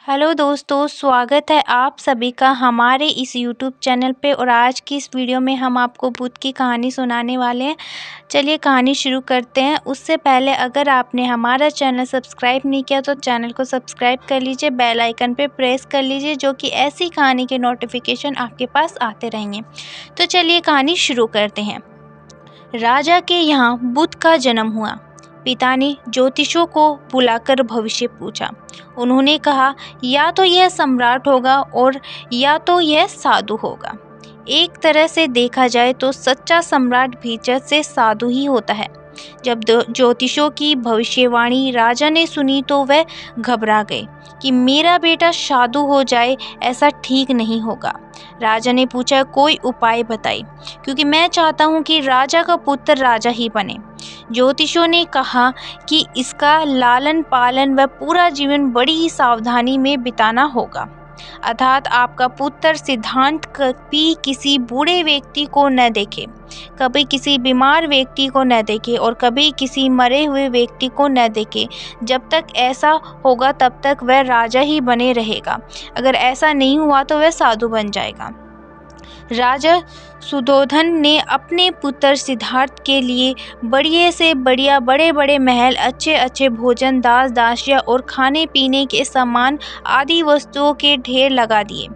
Hello दोस्तों, स्वागत है आप सभी का हमारे इस यूट्यूब चैनल पे। और आज की इस वीडियो में हम आपको बुद्ध की कहानी सुनाने वाले हैं। चलिए कहानी शुरू करते हैं। उससे पहले अगर आपने हमारा चैनल सब्सक्राइब नहीं किया तो चैनल को सब्सक्राइब कर लीजिए, बेल आइकन पे प्रेस कर लीजिए, जो कि ऐसी कहानी के नोटिफिकेशन आपके पास आते रहेंगे। तो चलिए कहानी शुरू करते हैं। राजा के यहाँ बुद्ध का जन्म हुआ। पिता ने ज्योतिषों को बुलाकर भविष्य पूछा। उन्होंने कहा, या तो यह सम्राट होगा और या तो यह साधु होगा। एक तरह से देखा जाए तो सच्चा सम्राट भीतर से साधु ही होता है। जब ज्योतिषों की भविष्यवाणी राजा ने सुनी तो वह घबरा गए कि मेरा बेटा साधु हो जाए, ऐसा ठीक नहीं होगा। राजा ने पूछा, कोई उपाय बताइए, क्योंकि मैं चाहता हूँ कि राजा का पुत्र राजा ही बने। ज्योतिषों ने कहा कि इसका लालन पालन व पूरा जीवन बड़ी ही सावधानी में बिताना होगा, अर्थात आपका पुत्र सिद्धांत कभी किसी बूढ़े व्यक्ति को न देखे, कभी किसी बीमार व्यक्ति को न देखे और कभी किसी मरे हुए व्यक्ति को न देखे। जब तक ऐसा होगा तब तक वह राजा ही बने रहेगा। अगर ऐसा नहीं हुआ तो वह साधु बन जाएगा। राजा सुधोधन ने अपने पुत्र सिद्धार्थ के लिए बढ़िया से बढ़िया बड़े बड़े महल, अच्छे अच्छे भोजन, दास दासियां और खाने पीने के सामान आदि वस्तुओं के ढेर लगा दिए।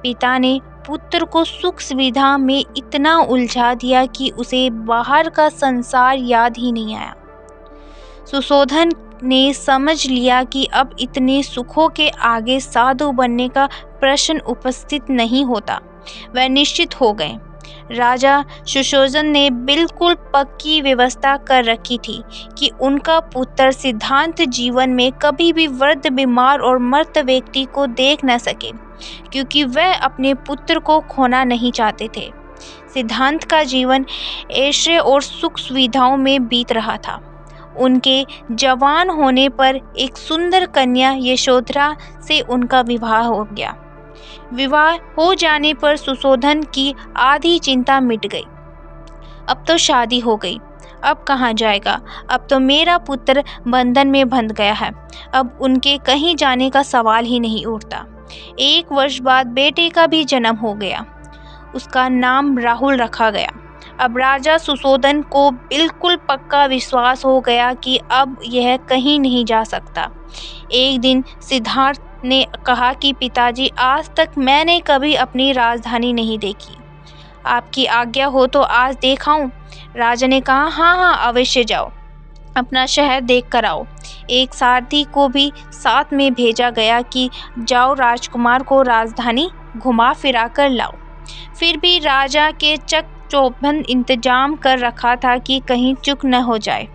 पिता ने पुत्र को सुख सुविधा में इतना उलझा दिया कि उसे बाहर का संसार याद ही नहीं आया। सुशोधन ने समझ लिया कि अब इतने सुखों के आगे साधु बनने का प्रश्न उपस्थित नहीं होता। वह निश्चित हो गए। राजा सुशोधन ने बिल्कुल पक्की व्यवस्था कर रखी थी कि उनका पुत्र सिद्धांत जीवन में कभी भी वृद्ध, बीमार और मृत व्यक्ति को देख न सके, क्योंकि वह अपने पुत्र को खोना नहीं चाहते थे। सिद्धांत का जीवन ऐश्वर्य और सुख सुविधाओं में बीत रहा था। उनके जवान होने पर एक सुंदर कन्या यशोधरा से उनका विवाह हो गया। विवाह हो जाने पर सुशोधन की आधी चिंता मिट गई। अब तो शादी हो गई, अब कहाँ जाएगा? अब तो मेरा पुत्र बंधन में बंध गया है, अब उनके कहीं जाने का सवाल ही नहीं उठता। 1 वर्ष बाद बेटे का भी जन्म हो गया। उसका नाम राहुल रखा गया। अब राजा सुशोधन को बिल्कुल पक्का विश्वास हो गया कि अब यह कहीं नहीं जा सकता। एक दिन सिद्धार्थ ने कहा कि पिताजी, आज तक मैंने कभी अपनी राजधानी नहीं देखी, आपकी आज्ञा हो तो आज देखाऊं? राजा ने कहा, हाँ, अवश्य जाओ, अपना शहर देख कर आओ। एक सारथी को भी साथ में भेजा गया कि जाओ राजकुमार को राजधानी घुमा फिरा कर लाओ। फिर भी राजा के चौबंद इंतजाम कर रखा था कि कहीं चूक न हो जाए।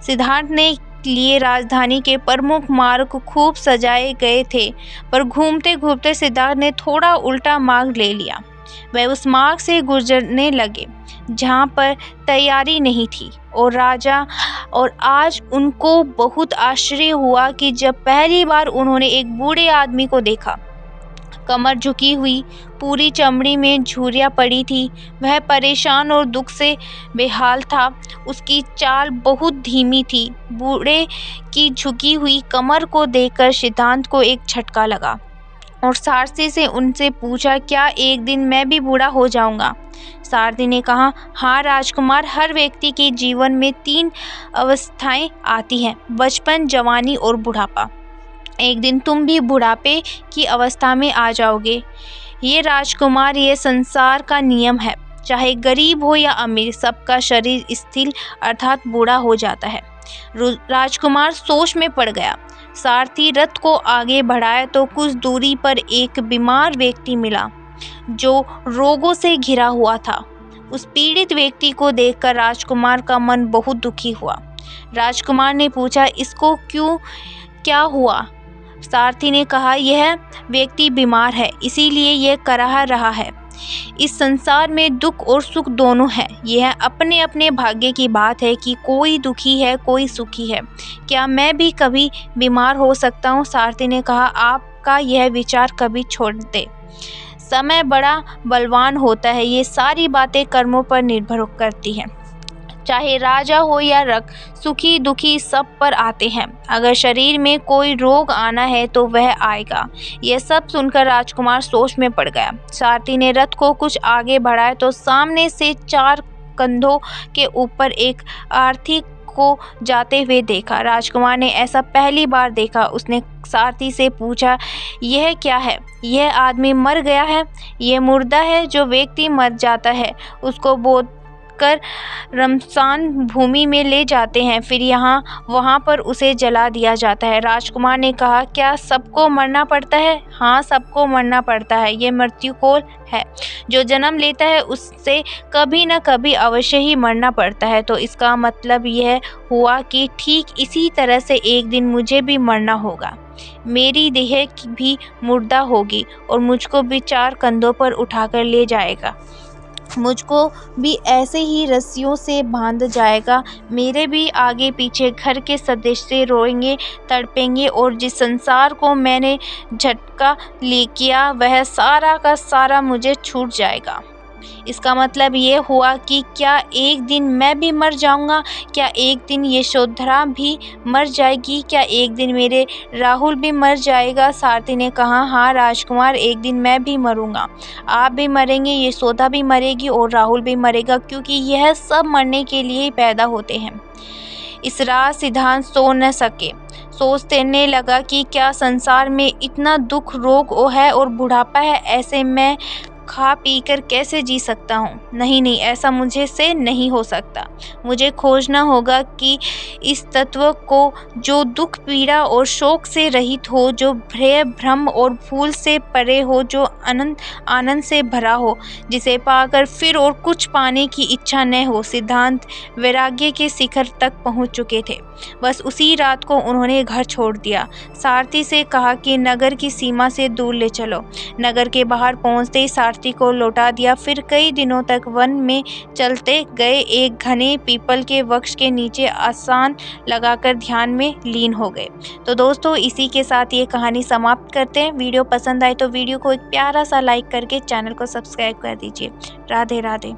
सिद्धार्थ ने लिए राजधानी के प्रमुख मार्ग खूब सजाए गए थे, पर घूमते घूमते सिद्धार्थ ने थोड़ा उल्टा मार्ग ले लिया। वह उस मार्ग से गुजरने लगे जहाँ पर तैयारी नहीं थी और आज उनको बहुत आश्चर्य हुआ कि जब पहली बार उन्होंने एक बूढ़े आदमी को देखा। कमर झुकी हुई, पूरी चमड़ी में झुर्रियाँ पड़ी थी। वह परेशान और दुख से बेहाल था। उसकी चाल बहुत धीमी थी। बूढ़े की झुकी हुई कमर को देखकर सिद्धांत को एक झटका लगा और सारथी से उनसे पूछा, क्या एक दिन मैं भी बूढ़ा हो जाऊंगा? सारथी ने कहा, हाँ राजकुमार, हर व्यक्ति के जीवन में 3 अवस्थाएं आती हैं, बचपन, जवानी और बुढ़ापा। एक दिन तुम भी बुढ़ापे की अवस्था में आ जाओगे। ये राजकुमार, ये संसार का नियम है। चाहे गरीब हो या अमीर, सबका शरीर स्थिर अर्थात बूढ़ा हो जाता है। राजकुमार सोच में पड़ गया। सारथी रथ को आगे बढ़ाया तो कुछ दूरी पर एक बीमार व्यक्ति मिला जो रोगों से घिरा हुआ था। उस पीड़ित व्यक्ति को देखकर राजकुमार का मन बहुत दुखी हुआ। राजकुमार ने पूछा, इसको क्या हुआ? सारथी ने कहा, यह व्यक्ति बीमार है, इसीलिए यह कराह रहा है। इस संसार में दुख और सुख दोनों हैं। यह अपने अपने भाग्य की बात है कि कोई दुखी है, कोई सुखी है। क्या मैं भी कभी बीमार हो सकता हूँ? सारथी ने कहा, आपका यह विचार कभी छोड़ दे। समय बड़ा बलवान होता है। ये सारी बातें कर्मों पर निर्भर करती हैं। चाहे राजा हो या रख, सुखी दुखी सब पर आते हैं। अगर शरीर में कोई रोग आना है तो वह आएगा। यह सब सुनकर राजकुमार सोच में पड़ गया। सारथी ने रथ को कुछ आगे बढ़ाया तो सामने से 4 कंधों के ऊपर एक आरती को जाते हुए देखा। राजकुमार ने ऐसा पहली बार देखा। उसने सारथी से पूछा, यह क्या है? यह आदमी मर गया है? यह मुर्दा है? जो व्यक्ति मर जाता है उसको बोध कर रमसान भूमि में ले जाते हैं, फिर यहाँ वहाँ पर उसे जला दिया जाता है। राजकुमार ने कहा, क्या सबको मरना पड़ता है? हाँ, सबको मरना पड़ता है। ये मृत्यु कोल है। जो जन्म लेता है उससे कभी न कभी अवश्य ही मरना पड़ता है। तो इसका मतलब यह हुआ कि ठीक इसी तरह से एक दिन मुझे भी मरना होगा। मेरी देह भी मुर्दा होगी और मुझको भी 4 कंधों पर उठाकर ले जाएगा। मुझको भी ऐसे ही रस्सियों से बांध जाएगा। मेरे भी आगे पीछे घर के सदस्य रोएंगे, तड़पेंगे और जिस संसार को मैंने झटका ले किया वह सारा का सारा मुझे छूट जाएगा। इसका मतलब ये हुआ कि क्या एक दिन मैं भी मर जाऊंगा? क्या एक दिन यशोधरा भी मर जाएगी? क्या एक दिन मेरे राहुल भी मर जाएगा? सारथी ने कहा, हाँ राजकुमार, एक दिन मैं भी मरूंगा। आप भी मरेंगे, यशोदा भी मरेगी और राहुल भी मरेगा, क्योंकि यह सब मरने के लिए ही पैदा होते हैं। इस रात सिद्धांत सो न सके। सोचने लगा कि क्या संसार में इतना दुख, रोग है और बुढ़ापा है, ऐसे में खा पी कर कैसे जी सकता हूँ? नहीं, ऐसा मुझे से नहीं हो सकता। मुझे खोजना होगा कि इस तत्व को जो दुख, पीड़ा और शोक से रहित हो, जो भय, भ्रम और भूल से परे हो, जो अनंत आनंद से भरा हो, जिसे पाकर फिर और कुछ पाने की इच्छा न हो। सिद्धांत वैराग्य के शिखर तक पहुँच चुके थे। बस उसी रात को उन्होंने घर छोड़ दिया। सारथी से कहा कि नगर की सीमा से दूर ले चलो। नगर के बाहर पहुँचते ही सारथी को लौटा दिया। फिर कई दिनों तक वन में चलते गए। एक घने पीपल के वृक्ष के नीचे आसन लगाकर ध्यान में लीन हो गए। तो दोस्तों, इसी के साथ ये कहानी समाप्त करते हैं। वीडियो पसंद आए तो वीडियो को एक प्यारा सा लाइक करके चैनल को सब्सक्राइब कर दीजिए। राधे राधे।